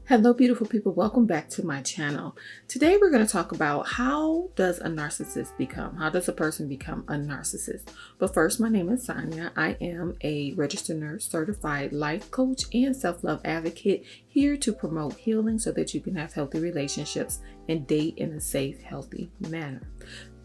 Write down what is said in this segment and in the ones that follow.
Hello, beautiful people. Welcome back to my channel. Today, we're going to talk about how does a narcissist become? How does a person become a narcissist? But first, my name is Sonia. I am a registered nurse, certified life coach, and self-love advocate here to promote healing so that you can have healthy relationships and date in a safe, healthy manner.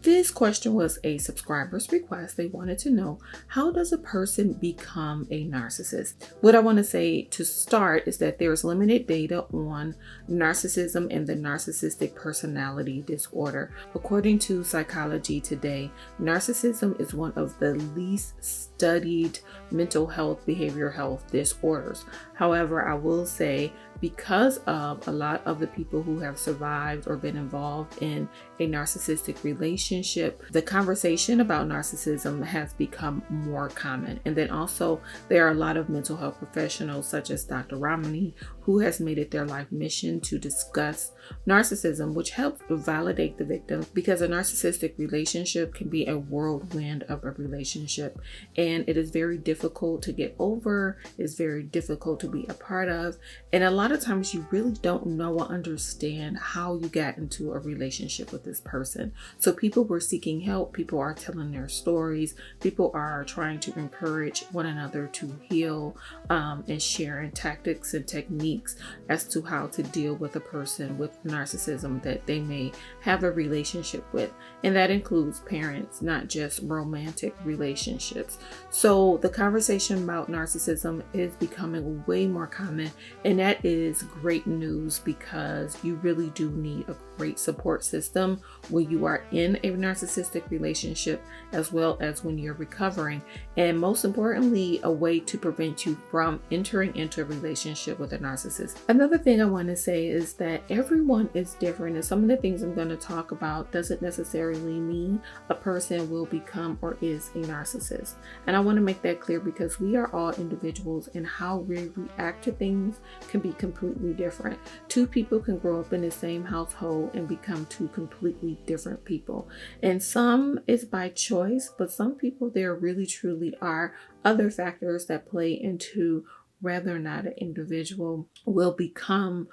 This question was a subscriber's request. They wanted to know, how does a person become a narcissist? What I want to say to start is that there's limited data on narcissism and the narcissistic personality disorder. According to Psychology Today, narcissism is one of the least studied mental health, behavioral health disorders. However, I will say, because of a lot of the people who have survived or been involved in a narcissistic relationship, the conversation about narcissism has become more common. And then also there are a lot of mental health professionals such as Dr. Ramani, who has made it their life mission to discuss narcissism, which helps validate the victim, because a narcissistic relationship can be a whirlwind of a relationship. And it is very difficult to get over. It's very difficult to be a part of. And a lot of times you really don't know or understand how you got into a relationship with this person. So people were seeking help. People are telling their stories. People are trying to encourage one another to heal and sharing tactics and techniques as to how to deal with a person with narcissism that they may have a relationship with. And that includes parents, not just romantic relationships. So the conversation about narcissism is becoming way more common, and that is great news, because you really do need a great support system when you are in a narcissistic relationship, as well as when you're recovering, and most importantly, a way to prevent you from entering into a relationship with a narcissist. Another thing I want to say is that everyone is different, and some of the things I'm going to talk about doesn't necessarily mean a person will become or is a narcissist. And I want to make that clear, because we are all individuals, and how we react to things can be completely different. Two people can grow up in the same household and become two completely different people. And some is by choice, but some people, there really truly are other factors that play into whether or not an individual will become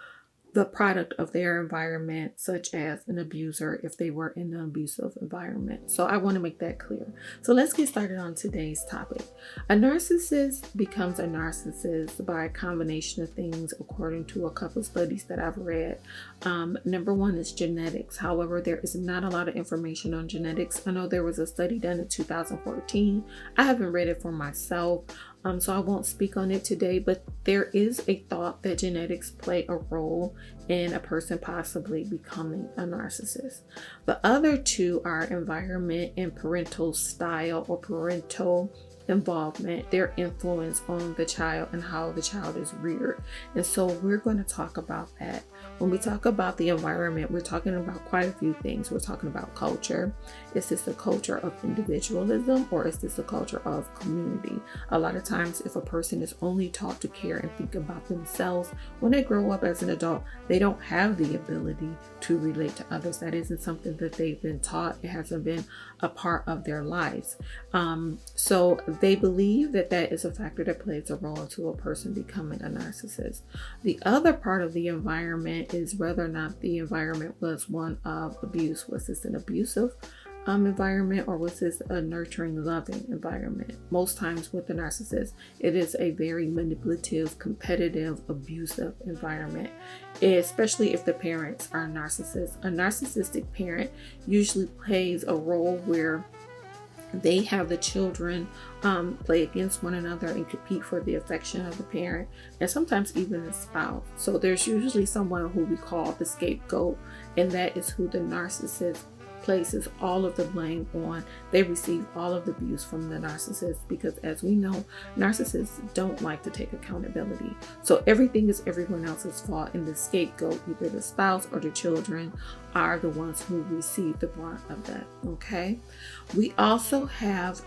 the product of their environment, such as an abuser if they were in an abusive environment. So I want to make that clear. So let's get started on today's topic. A narcissist becomes a narcissist by a combination of things, according to a couple of studies that I've read. Number one is genetics. However, there is not a lot of information on genetics. I know there was a study done in 2014. I haven't read it for myself, so I won't speak on it today, but there is a thought that genetics play a role in a person possibly becoming a narcissist. The other two are environment and parental style or parental involvement, their influence on the child and how the child is reared. And so we're going to talk about that. When we talk about the environment, we're talking about quite a few things. We're talking about culture. Is this a culture of individualism, or is this a culture of community? A lot of times, if a person is only taught to care and think about themselves, when they grow up as an adult, they don't have the ability to relate to others. That isn't something that they've been taught. It hasn't been a part of their lives. So they believe that that is a factor that plays a role into a person becoming a narcissist. The other part of the environment is whether or not the environment was one of abuse. Was this an abusive environment, or was this a nurturing, loving environment? Most times with the narcissist, it is a very manipulative, competitive, abusive environment, especially if the parents are narcissists. A narcissistic parent usually plays a role where they have the children play against one another and compete for the affection of the parent, and sometimes even the spouse. So there's usually someone who we call the scapegoat, and that is who the narcissist places all of the blame on. They receive all of the abuse from the narcissist, because as we know, narcissists don't like to take accountability. So everything is everyone else's fault, and the scapegoat, either the spouse or the children, are the ones who receive the brunt of that. Okay. We also have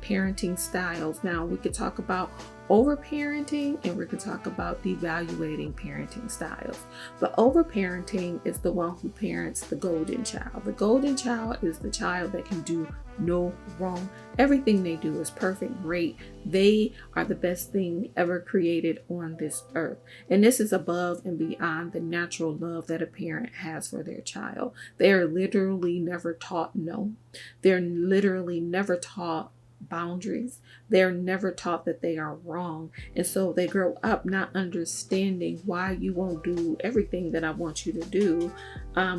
parenting styles. Now we could talk about overparenting, and we're going to talk about devaluating parenting styles. The overparenting is the one who parents the golden child. The golden child is the child that can do no wrong. Everything they do is perfect, great. They are the best thing ever created on this earth. And this is above and beyond the natural love that a parent has for their child. They are literally never taught no. They're literally never taught boundaries. They're never taught that they are wrong. And so they grow up not understanding why you won't do everything that I want you to do,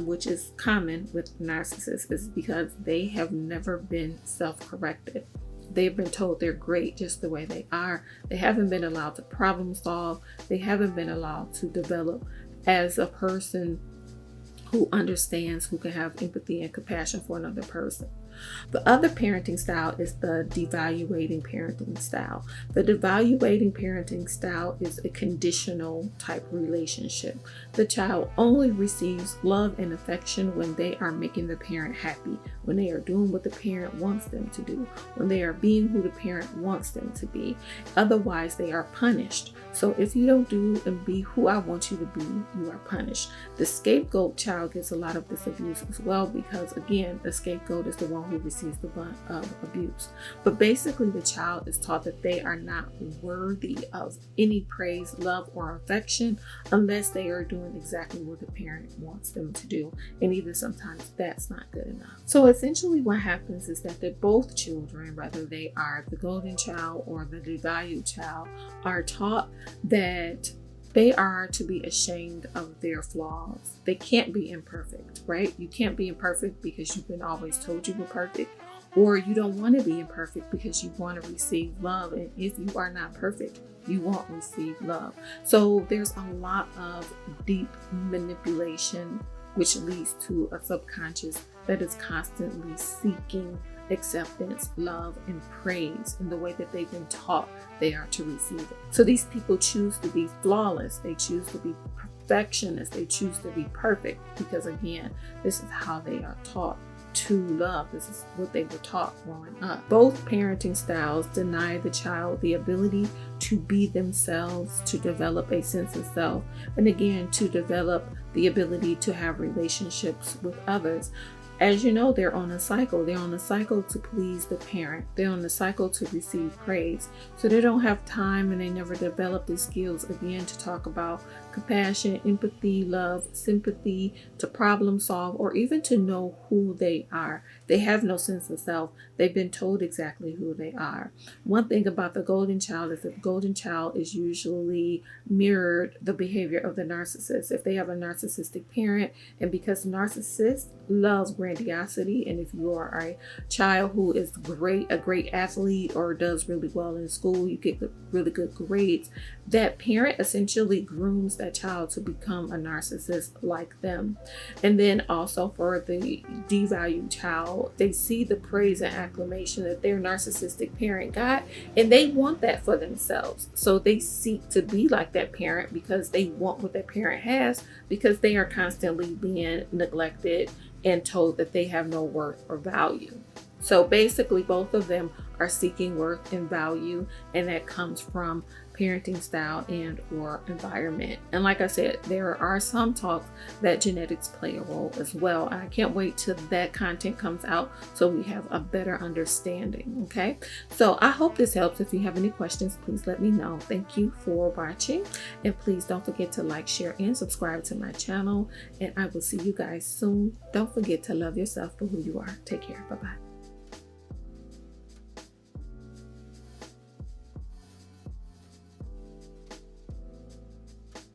which is common with narcissists, is because they have never been self-corrected. They've been told they're great just the way they are. They haven't been allowed to problem solve. They haven't been allowed to develop as a person who understands, who can have empathy and compassion for another person. The other parenting style is the devaluating parenting style. The devaluating parenting style is a conditional type relationship. The child only receives love and affection when they are making the parent happy, when they are doing what the parent wants them to do, when they are being who the parent wants them to be. Otherwise, they are punished. So if you don't do and be who I want you to be, you are punished. The scapegoat child gets a lot of this abuse as well, because again, the scapegoat is the one who receives the brunt of abuse. But basically, the child is taught that they are not worthy of any praise, love, or affection unless they are doing exactly what the parent wants them to do. And even sometimes that's not good enough. So essentially what happens is that both children, whether they are the golden child or the devalued child, are taught that they are to be ashamed of their flaws. They can't be imperfect, right? You can't be imperfect because you've been always told you were perfect, or you don't want to be imperfect because you want to receive love. And if you are not perfect, you won't receive love. So there's a lot of deep manipulation, which leads to a subconscious that is constantly seeking acceptance, love, and praise in the way that they've been taught they are to receive it. So these people choose to be flawless. They choose to be perfectionists. They choose to be perfect because, again, this is how they are taught to love. This is what they were taught growing up. Both parenting styles deny the child the ability to be themselves, to develop a sense of self, and again, to develop the ability to have relationships with others. As you know, they're on a cycle. They're on a cycle to please the parent. They're on a cycle to receive praise. So they don't have time, and they never develop the skills, again, to talk about compassion, empathy, love, sympathy, to problem solve, or even to know who they are. They have no sense of self. They've been told exactly who they are. One thing about the golden child is that the golden child is usually mirrored the behavior of the narcissist. If they have a narcissistic parent, and because the narcissist loves grandiosity, and if you are a child who is a great athlete or does really well in school, you get really good grades, that parent essentially grooms that child to become a narcissist like them. And then also for the devalued child, they see the praise and acclamation that their narcissistic parent got, and they want that for themselves. So they seek to be like that parent because they want what that parent has, because they are constantly being neglected and told that they have no worth or value. So basically, both of them are seeking worth and value, and that comes from parenting style and or environment. And like I said, there are some talks that genetics play a role as well. And I can't wait till that content comes out so we have a better understanding. Okay, so I hope this helps. If you have any questions, please let me know. Thank you for watching, and please don't forget to like, share, and subscribe to my channel, and I will see you guys soon. Don't forget to love yourself for who you are. Take care. Bye-bye.